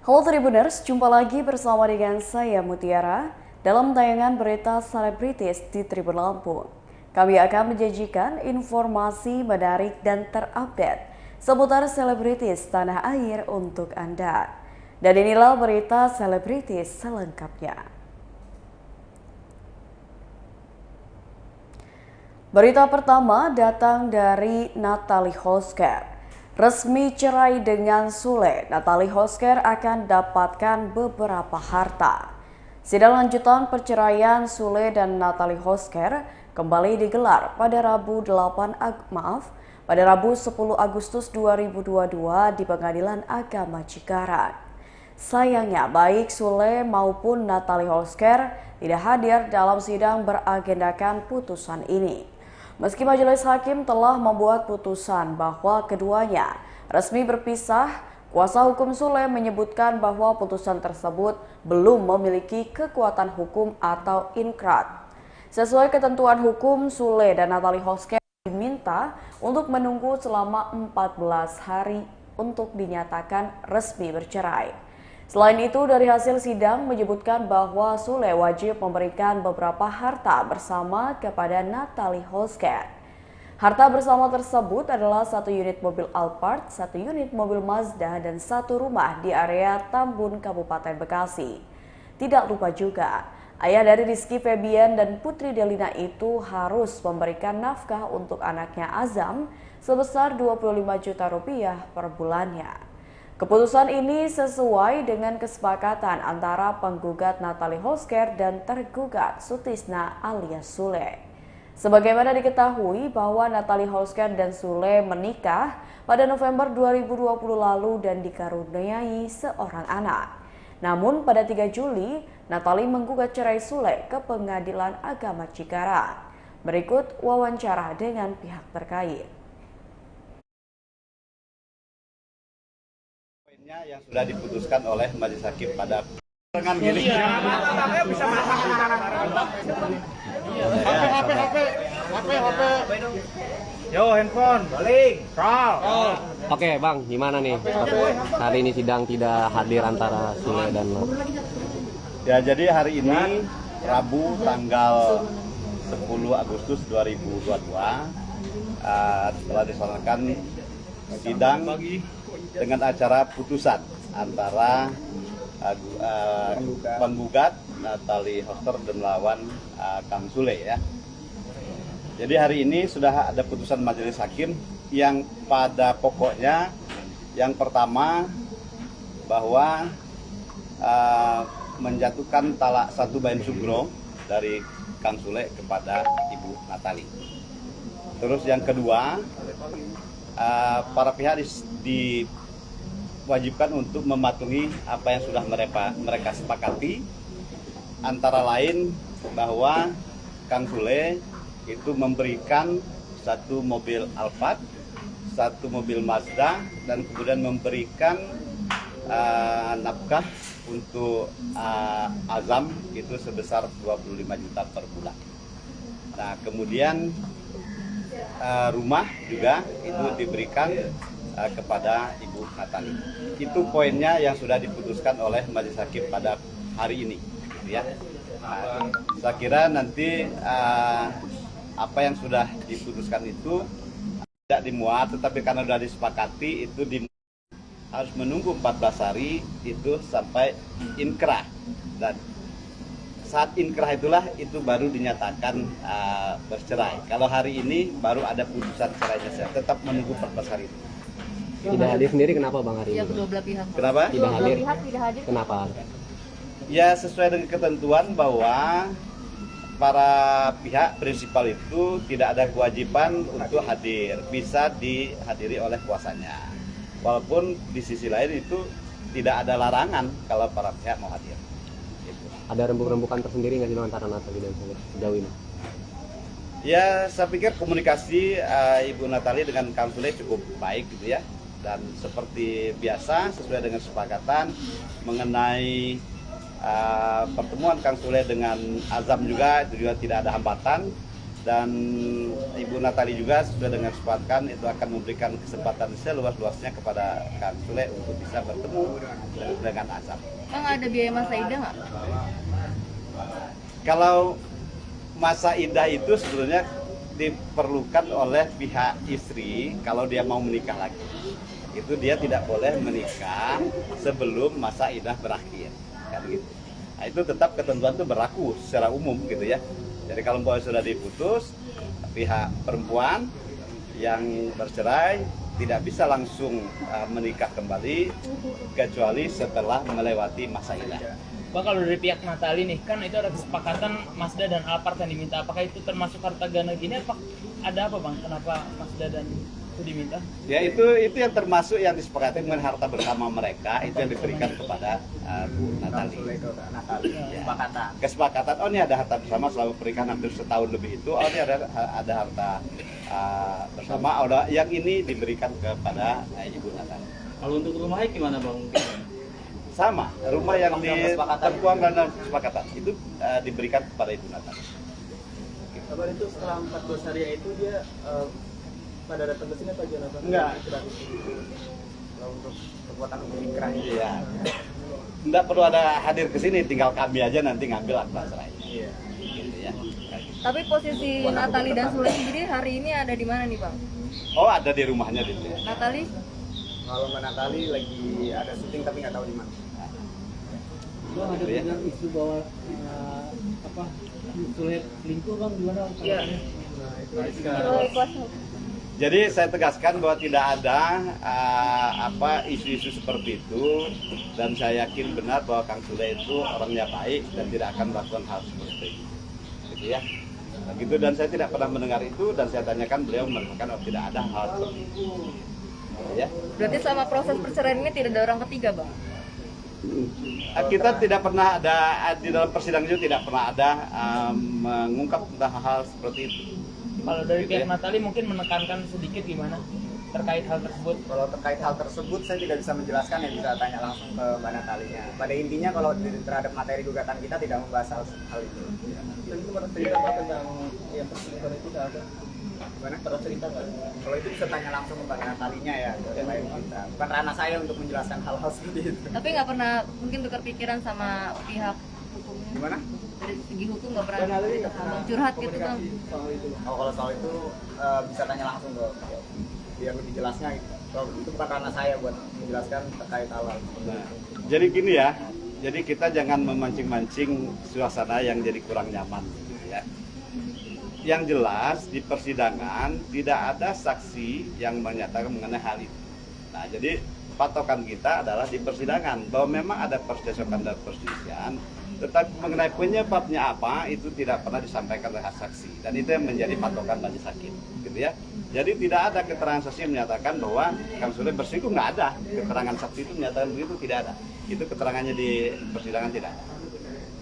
Halo Tribuners, jumpa lagi bersama dengan saya Mutiara dalam tayangan berita selebritis di Tribun Lampung. Kami akan menjanjikan informasi menarik dan terupdate seputar selebritis tanah air untuk Anda. Dan inilah berita selebritis selengkapnya. Berita pertama datang dari Natalie Hosker. Resmi cerai dengan Sule, Natalie Hosker akan dapatkan beberapa harta. Sidang lanjutan perceraian Sule dan Natalie Hosker kembali digelar pada Rabu 10 Agustus 2022 di Pengadilan Agama Cikarang. Sayangnya baik Sule maupun Natalie Hosker tidak hadir dalam sidang beragendakan putusan ini. Meski majelis hakim telah membuat putusan bahwa keduanya resmi berpisah, kuasa hukum Sule menyebutkan bahwa putusan tersebut belum memiliki kekuatan hukum atau inkrat. Sesuai ketentuan hukum, Sule dan Natalie Hosker diminta untuk menunggu selama 14 hari untuk dinyatakan resmi bercerai. Selain itu, dari hasil sidang menyebutkan bahwa Sule wajib memberikan beberapa harta bersama kepada Natalie Hosker. Harta bersama tersebut adalah 1 unit mobil Alphard, 1 unit mobil Mazda, dan 1 rumah di area Tambun, Kabupaten Bekasi. Tidak lupa juga, ayah dari Rizky Febian dan Putri Delina itu harus memberikan nafkah untuk anaknya Azam sebesar 25 juta rupiah per bulannya. Keputusan ini sesuai dengan kesepakatan antara penggugat Natalie Hosker dan tergugat Sutisna alias Sule. Sebagaimana diketahui bahwa Natalie Hosker dan Sule menikah pada November 2020 lalu dan dikaruniai seorang anak. Namun pada 3 Juli, Natalie menggugat cerai Sule ke Pengadilan Agama Cikarang. Berikut wawancara dengan pihak terkait. Yang sudah diputuskan oleh majelis hakim pada dengan gini. Yo, handphone. Balik. Kal. Oke Bang, gimana nih? Hari ini sidang tidak hadir antara Sule dan Ya, jadi hari ini Rabu tanggal 10 Agustus 2022 telah dilaksanakan sidang dengan acara putusan antara penggugat Natalie Hosker dan melawan Kang Sule ya. Jadi hari ini sudah ada putusan majelis hakim yang pada pokoknya yang pertama bahwa menjatuhkan talak 1 bain sugro dari Kang Sule kepada Ibu Natalie. Terus yang kedua, para pihak diwajibkan untuk mematuhi apa yang sudah mereka sepakati, antara lain bahwa Kang Sule itu memberikan 1 mobil Alphard, 1 mobil Mazda, dan kemudian memberikan nafkah untuk Azam itu sebesar 25 juta per bulan. Nah, kemudian rumah juga itu diberikan kepada Ibu Natalie. Itu poinnya yang sudah diputuskan oleh majelis hakim pada hari ini, ya. Nah, saya kira nanti apa yang sudah diputuskan itu tidak dimuat, tetapi karena sudah disepakati itu harus menunggu 14 hari itu sampai inkrah, dan saat inkrah itulah itu baru dinyatakan bercerai. Kalau hari ini baru ada putusan cerainya, saya tetap menunggu 14 hari itu. tidak hadir sendiri kenapa Bang hari ini? Kedua belah pihak. Kenapa? Tidak hadir. Tidak hadir. Kenapa? Ya, sesuai dengan ketentuan bahwa para pihak prinsipal itu tidak ada kewajiban untuk hadir, bisa dihadiri oleh kuasanya. Walaupun di sisi lain itu tidak ada larangan kalau para pihak mau hadir. Ada rembuk-rembukan tersendiri nggak sih antara Natalie dan Sule sejauh ini? Ya, saya pikir komunikasi Ibu Natalie dengan Kang Sule cukup baik gitu ya. Dan seperti biasa sesuai dengan kesepakatan mengenai pertemuan Kang Sule dengan Azam juga itu juga tidak ada hambatan. dan Ibu Natali juga sudah dengan sepakatkan itu akan memberikan kesempatan seluas-luasnya kepada Kang Sule untuk bisa bertemu dengan Azam. Bang, ada biaya masa idah nggak? Kalau masa idah itu sebenarnya diperlukan oleh pihak istri kalau dia mau menikah lagi. Itu dia tidak boleh menikah sebelum masa idah berakhir, kan gitu. Nah, itu tetap ketentuan itu berlaku secara umum gitu ya. Jadi kalau sudah diputus, pihak perempuan yang bercerai tidak bisa langsung menikah kembali kecuali setelah melewati masa idah. Bang, kalau dari pihak Natali nih, kan itu ada kesepakatan Mazda dan Alphard yang diminta. Apakah itu termasuk harta gana gini? Apa ada apa bang? Kenapa Mazda dan itu diminta? Ya itu yang termasuk yang disepakati dengan harta bersama mereka itu yang diberikan kepada Bu Natali. Kesepakatan. Oh, ini ada harta bersama selama pernikahan hampir setahun lebih itu. Oh, ini ada harta bersama. Oh, yang ini diberikan kepada Ibu Natali. Kalau untuk rumahnya gimana bang? Sama, rumah yang tertuang dalam kesepakatan itu diberikan kepada Ibu Natali. Kabar itu setelah 14 hari itu dia pada datang ke sini apa gimana Bang? Enggak. Kalau untuk kekuatan pemikiran itu Iya. Enggak perlu ada hadir ke sini, tinggal kami aja nanti ngambil akta cerai. Iya. Gitu ya. Tapi posisi Natali dan Sule sendiri hari ini ada di mana nih bang? Oh, ada di rumahnya di sini. Natali? Kalau Mbak Natali lagi ada syuting tapi nggak tahu di mana. Bang, ada Gitu ya. dengan isu bahwa Sule selingkuh bang, gimana? Iya. Jadi saya tegaskan bahwa tidak ada isu-isu seperti itu dan saya yakin benar bahwa Kang Sule itu orangnya baik dan tidak akan melakukan hal seperti itu. Gitu ya. Nah, gitu, dan saya tidak pernah mendengar itu dan saya tanyakan beliau mengatakan oh, tidak ada hal seperti itu. Ya. Berarti selama proses perceraian ini tidak ada orang ketiga bang? Kita tidak pernah ada di dalam persidangan itu tidak pernah ada mengungkap tentang hal seperti itu. Kalau dari Gitu pihak ya. Natali mungkin menekankan sedikit gimana terkait hal tersebut? Kalau terkait hal tersebut saya tidak bisa menjelaskan, ya bisa tanya langsung ke Mbak Natalinya. Pada intinya kalau terhadap materi gugatan kita tidak membahas hal itu. Dan itu pernah cerita tentang yang perselingkuhan itu tidak ada? Gimana? Pernah cerita nggak? Kalau itu bisa tanya langsung ke Mbak Natalinya ya. Kita. Bukan ranah saya untuk menjelaskan hal-hal seperti itu. Tapi nggak pernah mungkin tukar pikiran sama pihak hukumnya? Gimana? Dari segi hukum nggak pernah cerita sama bang, curhat gitu bang? Kalau soal itu bisa tanya langsung ke biar lebih jelasnya gitu. Kalau itu bukan ranah saya buat menjelaskan terkait hal-hal seperti Nah, itu. jadi gini ya, jadi kita jangan memancing-mancing suasana yang jadi kurang nyaman gitu ya. Yang jelas di persidangan tidak ada saksi yang menyatakan mengenai hal itu. Nah, jadi patokan kita adalah di persidangan bahwa memang ada persecokan dan perselisihan, tetapi mengenai penyebabnya apa itu tidak pernah disampaikan oleh saksi dan itu yang menjadi patokan majelis hakim, gitu ya. Jadi tidak ada keterangan saksi yang menyatakan bahwa Kang Sule berselingkuh, nggak ada. Keterangan saksi itu menyatakan begitu, tidak ada. Itu keterangannya di persidangan tidak ada,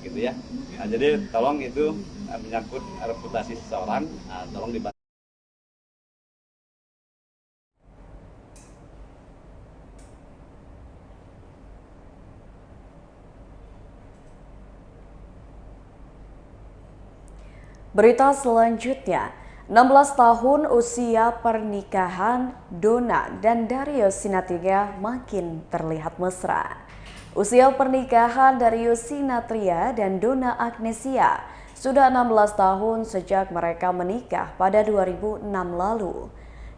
gitu ya. Nah, jadi tolong itu menyangkut reputasi seseorang, tolong dibantu. Berita selanjutnya, 16 tahun usia pernikahan Donna dan Darius Sinathrya makin terlihat mesra. Usia pernikahan Darius Sinathrya dan Donna Agnesia sudah 16 tahun sejak mereka menikah pada 2006 lalu.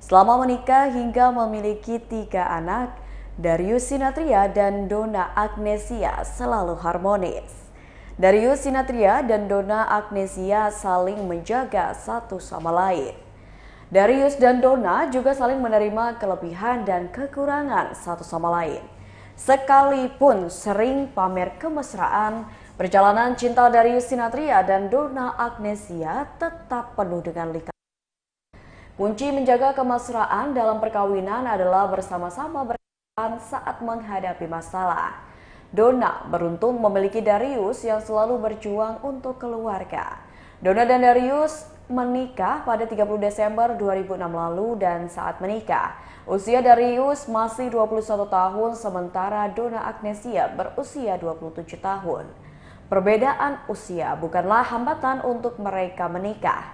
Selama menikah hingga memiliki 3 anak, Darius Sinathrya dan Donna Agnesia selalu harmonis. Darius Sinathrya dan Donna Agnesia saling menjaga satu sama lain. Darius dan Donna juga saling menerima kelebihan dan kekurangan satu sama lain. Sekalipun sering pamer kemesraan, perjalanan cinta Darius Sinathrya dan Donna Agnesia tetap penuh dengan lika. Kunci menjaga kemesraan dalam perkawinan adalah bersama-sama bertahan saat menghadapi masalah. Donna beruntung memiliki Darius yang selalu berjuang untuk keluarga. Donna dan Darius menikah pada 30 Desember 2006 lalu dan saat menikah, usia Darius masih 21 tahun sementara Donna Agnesia berusia 27 tahun. Perbedaan usia bukanlah hambatan untuk mereka menikah.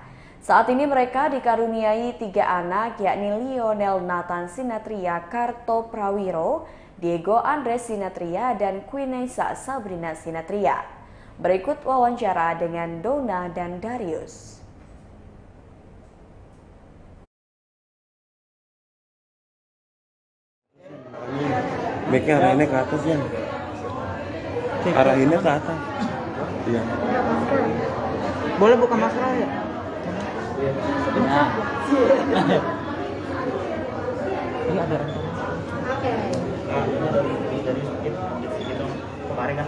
Saat ini mereka dikaruniai 3 anak, yakni Lionel Nathan Sinatria Karto Prawiro, Diego Andres Sinatria, dan Quinesa Sabrina Sinatria. Berikut wawancara dengan Dona dan Darius. Mic-nya arahinnya ke atas ya. Arahinnya ke atas. Iya. Boleh buka masker ya? Nah. Ini ada Jadi sedikit dong. Kemarin kan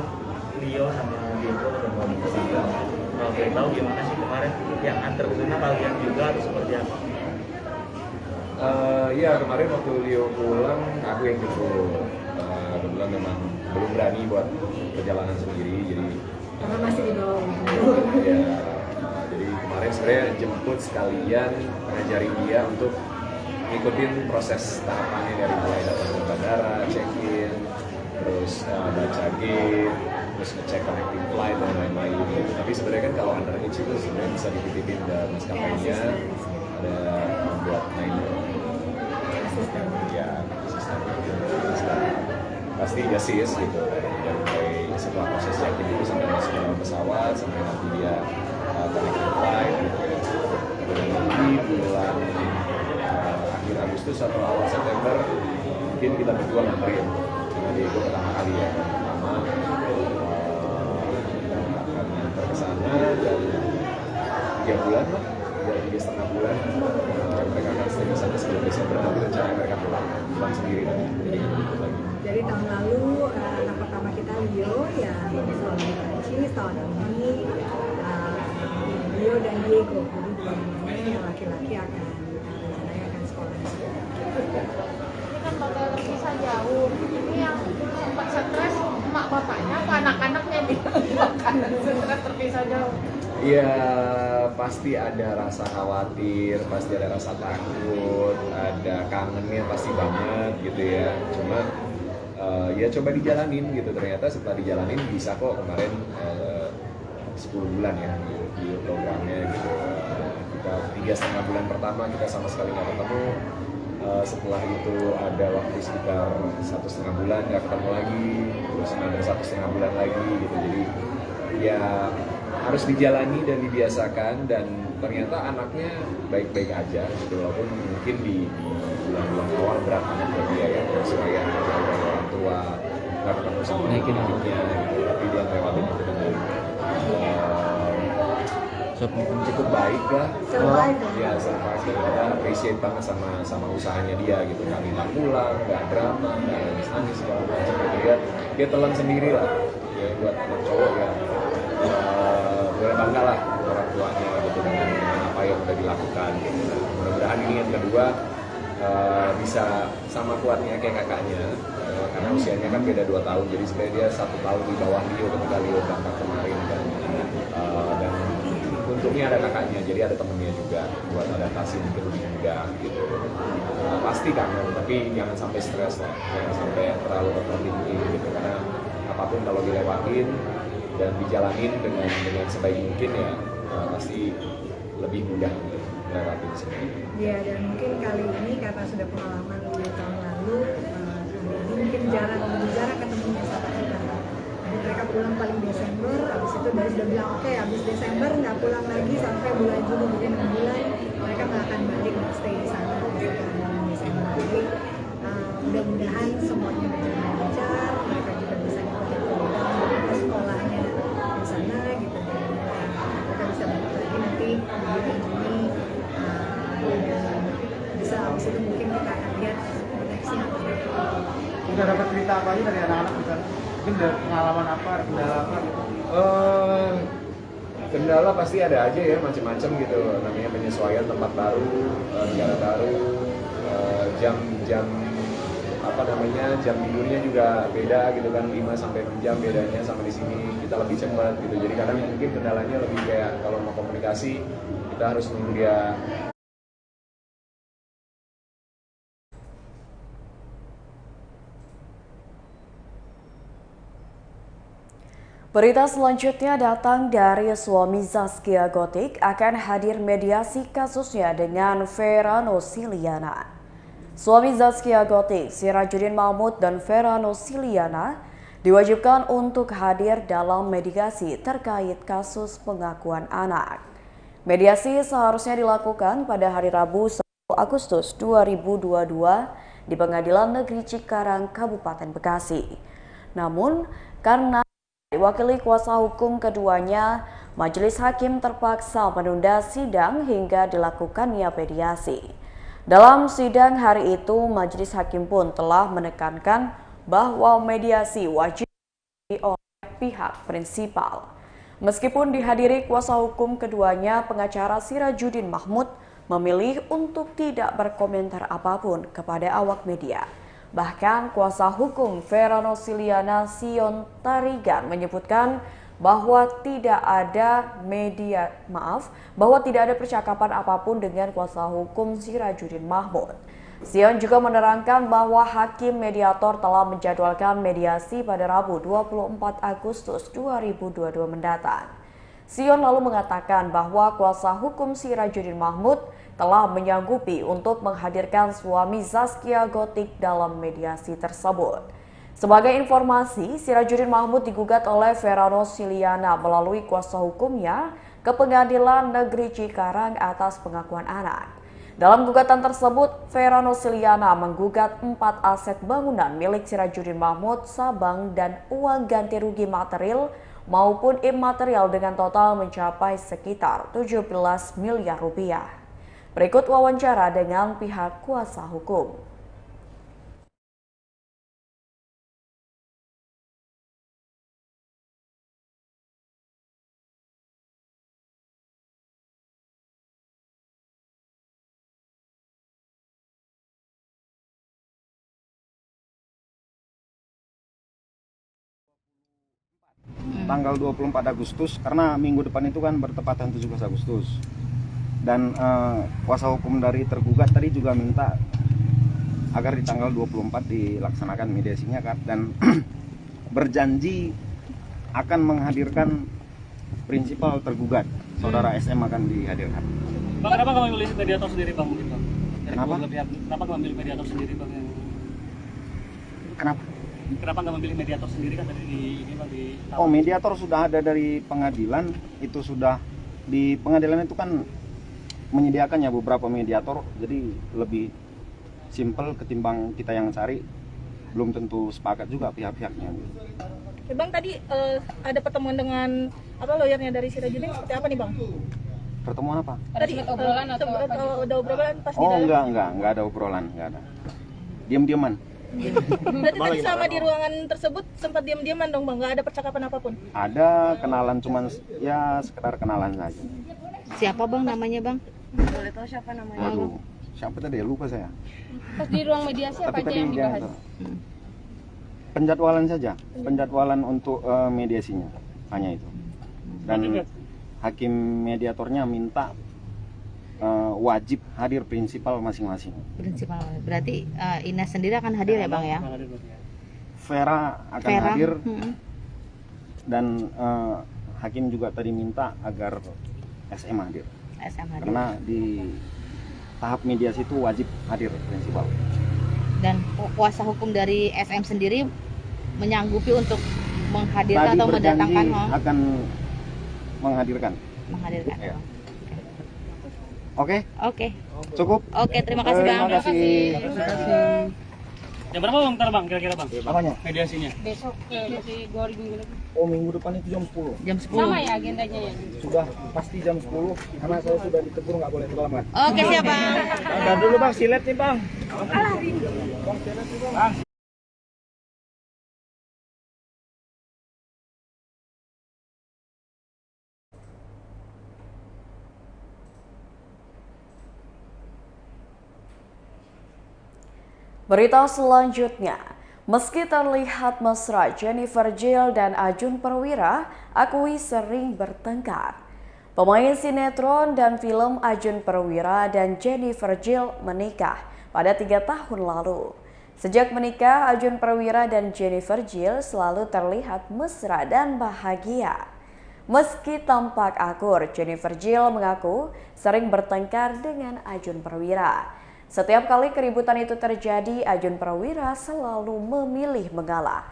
Leo sama Diego udah mau ke sana. Kalau boleh tahu gimana sih kemarin yang antar ke sana, kalian juga atau seperti apa? Iya, kemarin waktu Leo pulang aku yang jemput. Kebetulan memang belum berani buat perjalanan sendiri, jadi Karena masih di bawah. ya, jadi kemarin sebenarnya jemput sekalian ngajarin dia untuk ngikutin proses tahapannya dari mulai datang ke bandara, check-in, terus baca gate, terus ngecek connecting flight dan lain-lain gitu. Tapi sebenarnya kan kalau underage itu sebenarnya bisa dititipin ke maskapainya, ada membuat ya asisten pasti asis gitu dari mulai setelah proses check-in itu sampai masuk ke dalam pesawat sampai nanti dia connecting flight gitu ya. Dan nanti bulan akhir Agustus atau awal September mungkin kita berdua nganterin karena dia itu pertama kali ya pertama akan nganter ke sana dan 3 bulan lah 3,5 bulan mereka akan stay di sana sebelum Desember nanti rencana mereka pulang sendiri nanti lagi. Jadi tahun lalu anak pertama kita Leo ya sekolah di Prancis, tahun ini Leo dan Diego. Jadi dua-duanya yang laki-laki akan rencananya akan sekolah di sana. Ini kan bakal terpisah jauh. Ini yang sempat stres emak bapaknya apa anak-anaknya nih? Karena stres terpisah jauh. Iya, pasti ada rasa khawatir, pasti ada rasa takut, ada kangennya pasti banget gitu ya. Cuma ya coba dijalanin gitu. Ternyata setelah dijalanin bisa kok kemarin 10 bulan ya di programnya gitu. Kita 3,5 bulan pertama kita sama sekali nggak ketemu. Setelah itu ada waktu sekitar 1,5 bulan nggak ketemu lagi, terus ada 1,5 bulan lagi gitu. Jadi ya harus dijalani dan dibiasakan dan ternyata anaknya baik-baik aja gitu walaupun mungkin di bulan-bulan awal berat banget buat dia ya supaya jauh dari orang tua nggak ketemu sama hidupnya gitu tapi dia lewatin itu dengan cukup baik lah ya survive dan kita appreciate banget sama usahanya dia gitu kami nggak pulang nggak drama nggak nangis segala macam dia telan sendiri lah ya buat anak cowok ya boleh bangga lah orang tuanya gitu dengan apa yang udah dilakukan gitu. Mudah-mudahan ini yang kedua bisa sama kuatnya kayak kakaknya karena usianya kan beda 2 tahun jadi sebenarnya dia 1 tahun di bawah Leo ketika Leo berangkat kemarin dan untungnya ada kakaknya jadi ada temennya juga buat adaptasi mungkin lebih mudah gitu pasti kangen tapi jangan sampai stres lah jangan sampai terlalu overthinking gitu karena apapun kalau dilewatin dan dijalanin dengan sebaik mungkin ya pasti lebih mudah untuk melewati semua. Iya dan mungkin kali ini karena sudah pengalaman 2 tahun lalu, jadi mungkin lebih jarang ketemunya sama kita. Jadi mereka pulang paling Desember, habis itu dari sudah bilang oke, habis Desember nggak pulang lagi sampai bulan Juni mungkin 6 bulan mereka nggak akan balik stay di sana sampai bulan Desember. Jadi mudah-mudahan semuanya berjalan lancar, mereka juga bisa ikutin program ke sekolahnya di sana gitu dan mereka bisa balik lagi nanti di bulan Juni dan bisa habis itu mungkin kita akan lihat nextnya. Udah dapat cerita apa aja dari anak-anak di sana? Mungkin ada pengalaman apa, ada kendala apa gitu? Kendala pasti ada aja ya macam-macam gitu namanya penyesuaian tempat baru, negara baru, jam apa namanya jam tidurnya juga beda gitu kan 5-6 jam bedanya sama di sini kita lebih cepat gitu jadi kadang mungkin kendalanya lebih kayak kalau mau komunikasi kita harus nunggu dia. Berita selanjutnya datang dari suami Zaskia Gotik akan hadir mediasi kasusnya dengan Vera Nosiliana. Suami Zaskia Gotik, Sirajuddin Mahmud dan Vera Nosiliana diwajibkan untuk hadir dalam mediasi terkait kasus pengakuan anak. Mediasi seharusnya dilakukan pada hari Rabu 1 Agustus 2022 di Pengadilan Negeri Cikarang, Kabupaten Bekasi. Namun, karena diwakili kuasa hukum keduanya, majelis hakim terpaksa menunda sidang hingga dilakukannya mediasi. Dalam sidang hari itu, majelis hakim pun telah menekankan bahwa mediasi wajib oleh pihak prinsipal. Meskipun dihadiri kuasa hukum keduanya, pengacara Sirajuddin Mahmud memilih untuk tidak berkomentar apapun kepada awak media. Bahkan kuasa hukum Vera Nosiliana Sion Tarigan menyebutkan bahwa tidak ada percakapan apapun dengan kuasa hukum Sirajuddin Mahmud. Sion juga menerangkan bahwa hakim mediator telah menjadwalkan mediasi pada Rabu 24 Agustus 2022 mendatang. Sion lalu mengatakan bahwa kuasa hukum Sirajuddin Mahmud telah menyanggupi untuk menghadirkan suami Zaskia Gotik dalam mediasi tersebut. Sebagai informasi, Sirajuddin Mahmud digugat oleh Vera Nosiliana melalui kuasa hukumnya ke Pengadilan Negeri Cikarang atas pengakuan anak. Dalam gugatan tersebut, Vera Nosiliana menggugat 4 aset bangunan milik Sirajuddin Mahmud, Sabang, dan uang ganti rugi material maupun imaterial dengan total mencapai sekitar 17 miliar rupiah. Berikut wawancara dengan pihak kuasa hukum. Tanggal 24 Agustus karena minggu depan itu kan bertepatan 17 Agustus. Dan kuasa hukum dari tergugat tadi juga minta agar di tanggal 24 dilaksanakan mediasinya kan, dan berjanji akan menghadirkan prinsipal tergugat, saudara SM akan dihadirkan. Bang, kenapa nggak memilih mediator sendiri, Bang? Kenapa? Kenapa nggak memilih mediator sendiri, Bang? Kenapa? Kenapa nggak memilih mediator sendiri kan tadi Oh, mediator sudah ada dari pengadilan, itu sudah di pengadilan itu kan menyediakan ya beberapa mediator, jadi lebih simpel ketimbang kita yang cari, belum tentu sepakat juga pihak-pihaknya. Bang, tadi ada pertemuan dengan lawyernya dari Sirajuddin, seperti apa nih, Bang? Pertemuan apa? Tadi obrolan atau ada obrolan pas di Oh, dalam? enggak ada obrolan, enggak ada. Diam-diaman. Berarti tadi selama di ruangan tersebut sempat diam-diaman dong, Bang, nggak ada percakapan apapun? Ada kenalan, cuman ya sekedar kenalan saja. Siapa, Bang, namanya, Bang? Boleh tahu siapa namanya? Waduh, siapa tadi? Lupa saya. Pas di ruang mediasi apa aja yang dibahas? Penjadwalan saja, penjadwalan untuk mediasinya, hanya itu. Dan hakim mediatornya minta wajib hadir prinsipal masing-masing. Prinsipal, berarti Ina sendiri akan hadir ya, Bang, ya? Vera akan hadir, dan hakim juga tadi minta agar SM hadir. Karena di tahap mediasi itu wajib hadir prinsipal. Dan kuasa hukum dari SM sendiri menyanggupi untuk menghadirkan tadi atau mendatangkan akan menghadirkan. Ya. Oke? Cukup? Oke, terima kasih, Bang. Terima kasih. Jam berapa, Bang? Ntar, Bang, kira-kira, Bang? Apanya? Mediasinya. Besok masih 2 minggu lagi. Oh, minggu depan itu jam 10. Jam 10. Sama ya agendanya ya? Sudah pasti jam 10 karena saya sudah ditegur nggak boleh terlambat. Oke, siap, Bang. Bang, dulu, Bang, silet nih, Bang. Berita selanjutnya, meski terlihat mesra, Jennifer Jill dan Ajun Perwira akui sering bertengkar. Pemain sinetron dan film Ajun Perwira dan Jennifer Jill menikah pada 3 tahun lalu. Sejak menikah, Ajun Prawira dan Jennifer Jill selalu terlihat mesra dan bahagia. Meski tampak akur, Jennifer Jill mengaku sering bertengkar dengan Ajun Prawira. Setiap kali keributan itu terjadi, Ajun Prawira selalu memilih mengalah.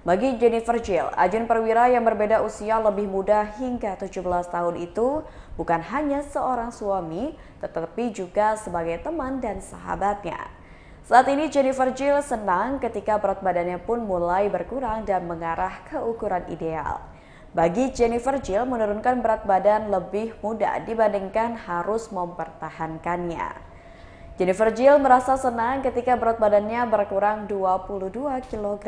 Bagi Jennifer Jill, Ajun Prawira yang berbeda usia lebih muda hingga 17 tahun itu bukan hanya seorang suami, tetapi juga sebagai teman dan sahabatnya. Saat ini Jennifer Jill senang ketika berat badannya pun mulai berkurang dan mengarah ke ukuran ideal. Bagi Jennifer Jill, menurunkan berat badan lebih mudah dibandingkan harus mempertahankannya. Jennifer Jill merasa senang ketika berat badannya berkurang 22 kg.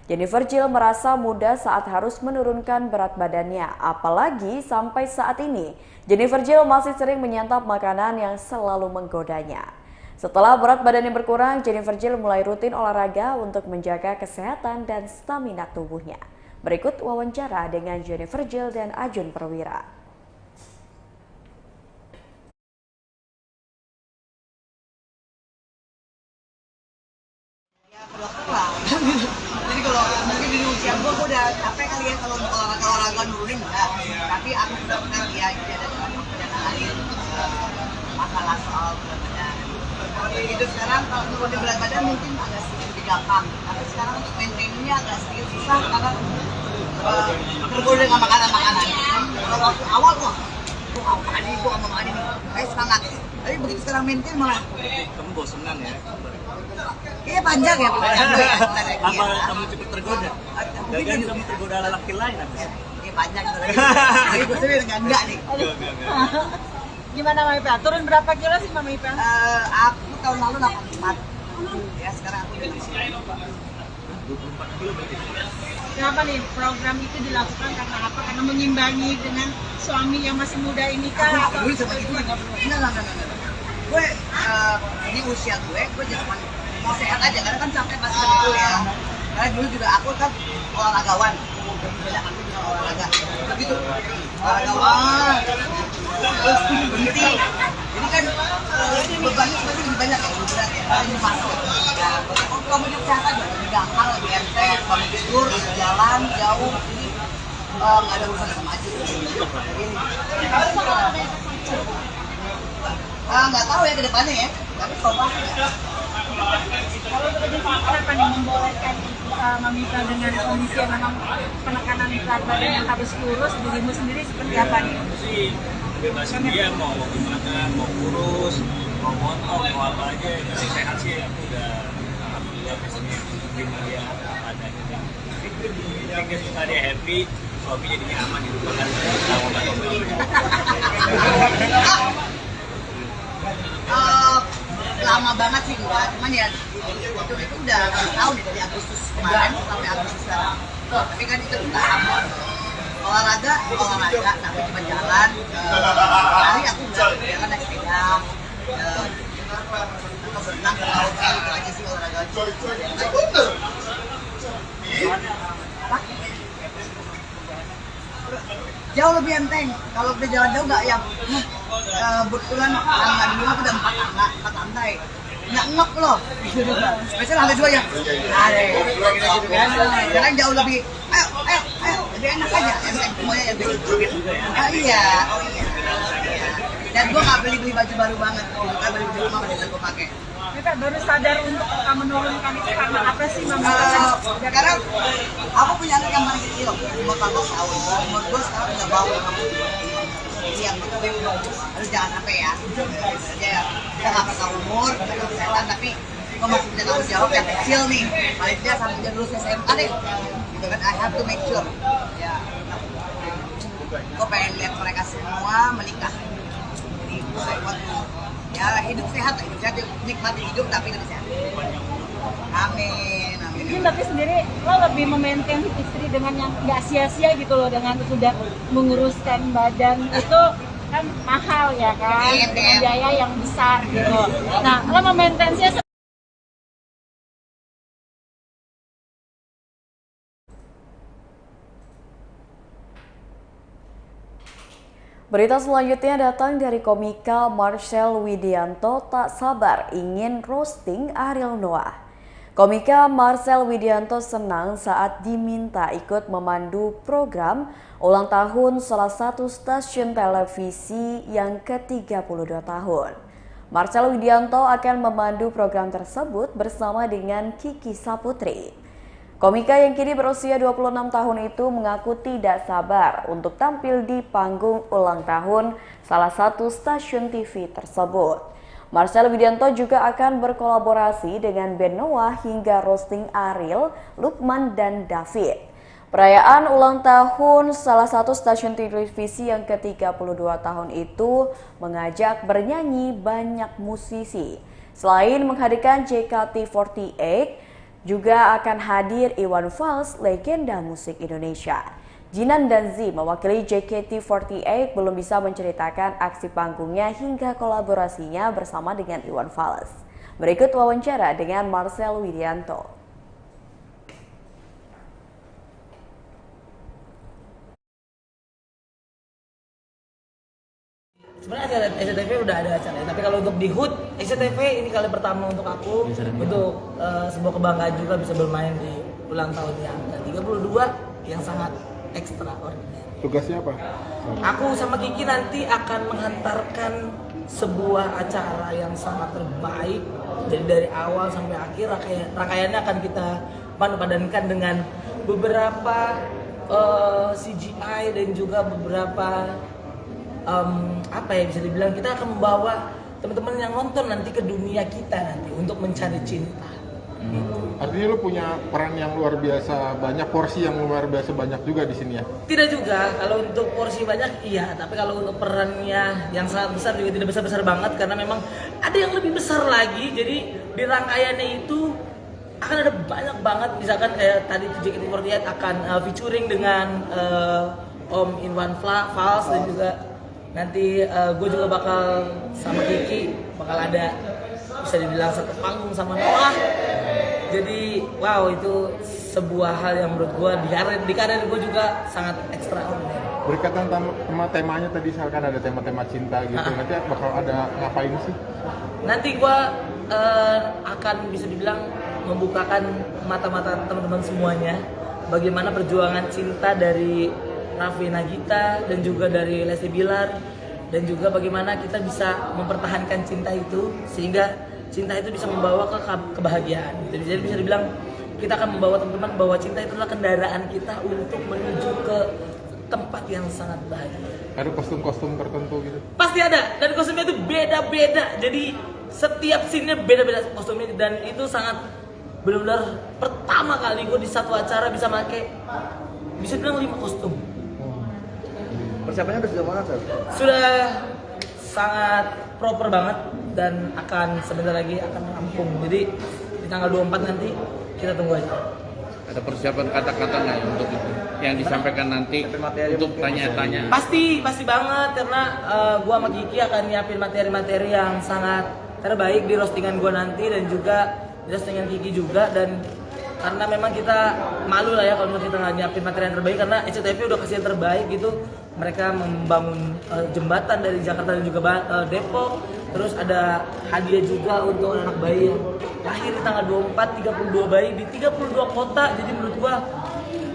Jennifer Jill merasa mudah saat harus menurunkan berat badannya, apalagi sampai saat ini Jennifer Jill masih sering menyantap makanan yang selalu menggodanya. Setelah berat badannya berkurang, Jennifer Jill mulai rutin olahraga untuk menjaga kesehatan dan stamina tubuhnya. Berikut wawancara dengan Jennifer Jill dan Ajun Prawira. Jadi kalau mungkin di usia gue udah capek kali ya kalau olahraga nurunin enggak. Tapi aku udah pernah lihat ada lain masalah soal berat badan. Itu sekarang kalau nurunin berat badan mungkin agak sedikit lebih gampang. Tapi sekarang untuk maintainnya agak sedikit susah karena tergoda dengan makanan-makanan. Kalau waktu awal wah, gue mau makan ini, kayak semangat. Tapi begitu sekarang maintain malah. Kamu bosenan ya? Kayaknya panjang ya pertanyaan gue ya. Apa kamu cepat tergoda? Jangan kamu tergoda lelaki lain habis. Kayaknya panjang gitu lagi. Jadi gue sendiri enggak nih. Gimana Mama Ipa? Turun berapa kilo sih Mama Ipa? Aku tahun lalu 84. Ya sekarang aku udah 24 kilo berarti. Kenapa nih program itu dilakukan karena apa? Karena mengimbangi dengan suami yang masih muda ini kah? Aku dulu sama itu enggak. Gue di usia gue jadi mau sehat aja karena kan sampai masih betul ya. Karena dulu juga aku kan olahragawan. Banyak aku juga olahraga. Begitu. Olahragawan. Terus berhenti. Jadi kan bebannya sebenarnya lebih banyak ya, lebih berat ya. Ini masuk. Kalau mau kesehatan lebih gampang, lebih enteng. Kalau tidur, jalan jauh, jadi nggak ada urusan sama aja. Nggak tahu ya ke depannya ya. Tapi coba. Kalau kenapa nih membolehkan Mamita dengan kondisi yang memang penekanan berat badan yang harus kurus, dirimu sendiri seperti apa nih? Bebasin dia mau gimana, mau kurus, mau potong, mau apa aja, yang sehat sih aku udah alhamdulillah biasanya terima dia apa adanya. Jadi suka dia happy, suami jadinya aman di rumah kan, lama banget sih enggak, cuman ya waktu itu udah tahun dari Agustus kemarin sampai Agustus sekarang. Tapi kan itu udah sama olahraga sampai cuma jalan. Hari aku udah jalan naik sepeda, atau berenang ke laut gitu aja sih olahraga. Jauh lebih enteng. Kalau udah jalan jauh nggak yang kebetulan tangga dulu aku udah 4 lantai. Nggak ngep loh. Biasanya lantai 2 ya. Ada gitu kan. Sekarang jauh lebih ayo lebih enak aja. Enteng semuanya yang begitu. Iya. Dan gue nggak beli baju baru banget. Gue beli baju lama masih gue pakai. Kita baru sadar untuk menurunkan itu karena apa sih Mama? Sekarang aku punya anak yang paling kecil, umur 14 tahun. Umur gue sekarang udah bawa Iya, harus jangan sampai ya. Kita nggak pernah umur, kita nggak kesehatan, tapi gue masih punya tanggung jawab yang kecil nih. Paling tidak sampai dia lulus SMA deh. Gitu kan, I have to make sure. Ya, gue pengen lihat mereka semua menikah. Jadi gue ya hidup sehat, nikmati hidup tapi lebih sehat. Amin. Jadi tapi sendiri lo lebih memaintain istri dengan yang nggak sia-sia gitu loh, dengan sudah menguruskan badan itu kan mahal ya kan, dengan biaya yang besar gitu. Nah lo memaintainnya Berita selanjutnya datang dari komika Marcel Widianto tak sabar ingin roasting Ariel Noah. Komika Marcel Widianto senang saat diminta ikut memandu program ulang tahun salah satu stasiun televisi yang ke-32 tahun. Marcel Widianto akan memandu program tersebut bersama dengan Kiki Saputri. Komika yang kini berusia 26 tahun itu mengaku tidak sabar untuk tampil di panggung ulang tahun salah satu stasiun TV tersebut. Marcel Widianto juga akan berkolaborasi dengan band Noah hingga roasting Ariel, Lukman, dan David. Perayaan ulang tahun salah satu stasiun televisi yang ke-32 tahun itu mengajak bernyanyi banyak musisi. Selain menghadirkan JKT48, juga akan hadir Iwan Fals, legenda musik Indonesia. Jinan dan Z mewakili JKT48 belum bisa menceritakan aksi panggungnya hingga kolaborasinya bersama dengan Iwan Fals. Berikut wawancara dengan Marcel Widianto. Sebenarnya SCTV udah ada acara, tapi kalau untuk di HUT, SCTV ini kali pertama untuk aku, untuk sebuah kebanggaan juga bisa bermain di ulang tahun yang ke-32 yang sangat extraordinary. Tugasnya apa? Aku sama Kiki nanti akan menghantarkan sebuah acara yang sangat terbaik. Jadi dari awal sampai akhir rangkaiannya akan kita padankan dengan beberapa CGI dan juga beberapa apa ya bisa dibilang, kita akan membawa teman-teman yang nonton nanti ke dunia kita nanti untuk mencari cinta. Artinya lu punya peran yang luar biasa banyak, porsi yang luar biasa banyak juga di sini ya? Tidak juga, kalau untuk porsi banyak iya, tapi kalau untuk perannya yang sangat besar juga tidak besar-besar banget karena memang ada yang lebih besar lagi. Jadi di rangkaiannya itu akan ada banyak banget, misalkan kayak tadi JKT48 akan featuring dengan Om Iwan Fals dan juga nanti gue juga bakal sama Kiki bakal ada bisa dibilang satu panggung sama Noah. Jadi wow, itu sebuah hal yang menurut gue di karir gue juga sangat extraordinary. Berkaitan sama temanya tadi, misalkan ada tema-tema cinta gitu, nanti bakal ada ngapain sih? Nanti gue akan bisa dibilang membukakan mata-mata teman-teman semuanya bagaimana perjuangan cinta dari Raffi Nagita dan juga dari Lesti Bilar, dan juga bagaimana kita bisa mempertahankan cinta itu sehingga cinta itu bisa membawa ke kebahagiaan. Jadi bisa dibilang kita akan membawa teman-teman bahwa cinta itu adalah kendaraan kita untuk menuju ke tempat yang sangat bahagia. Ada kostum-kostum tertentu gitu? Pasti ada, dan kostumnya itu beda-beda. Jadi setiap scene-nya beda-beda kostumnya, dan itu sangat benar-benar pertama kali gue di satu acara bisa pakai bisa bilang 5 kostum. Persiapannya udah sejauh mana, Sir? Sudah sangat proper banget dan akan sebentar lagi akan rampung. Jadi di tanggal 24 nanti kita tunggu aja. Ada persiapan kata-kata nggak untuk itu yang disampaikan nanti untuk tanya-tanya? Pasti banget karena gua sama Kiki akan nyiapin materi-materi yang sangat terbaik di roastingan gua nanti dan juga di roastingan Kiki juga, dan karena memang kita malu lah ya kalau kita nggak nyiapin materi yang terbaik karena SCTV udah kasih yang terbaik gitu. Mereka membangun jembatan dari Jakarta dan juga Depok. Terus ada hadiah juga untuk anak bayi yang lahir di tanggal 24, 32 bayi di 32 kota. Jadi menurut gua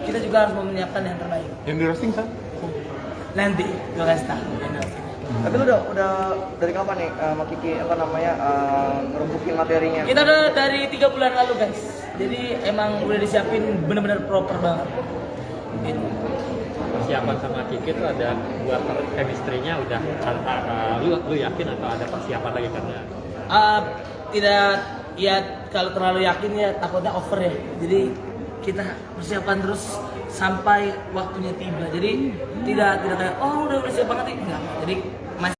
kita juga harus menyiapkan yang terbaik. Yang di roasting kan? Nanti gua kasih tahu. Tapi lu udah dari kapan nih sama Kiki ngerumpukin materinya? Kita udah dari 3 bulan lalu guys. Jadi emang udah disiapin bener-bener proper banget. Gitu. Persiapan sama Kiki itu ada buat chemistry-nya udah antara lu yakin atau ada persiapan lagi karena? Tidak, ya kalau terlalu yakin ya takutnya over ya. Jadi kita persiapan terus sampai waktunya tiba. Jadi tidak kayak oh udah siap banget nih. Enggak. Jadi masih.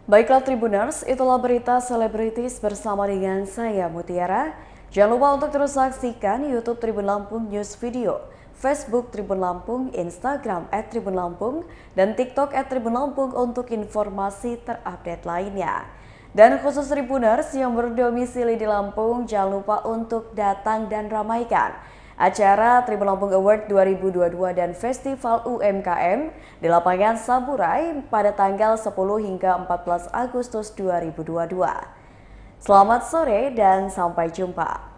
Baiklah Tribuners, itulah berita selebritis bersama dengan saya Mutiara. Jangan lupa untuk terus saksikan YouTube Tribun Lampung News Video, Facebook Tribun Lampung, Instagram @tribunlampung, dan TikTok @tribunlampung untuk informasi terupdate lainnya. Dan khusus Tribuners yang berdomisili di Lampung, jangan lupa untuk datang dan ramaikan acara Tribun Lampung Award 2022 dan Festival UMKM di lapangan Saburai pada tanggal 10 hingga 14 Agustus 2022. Selamat sore dan sampai jumpa.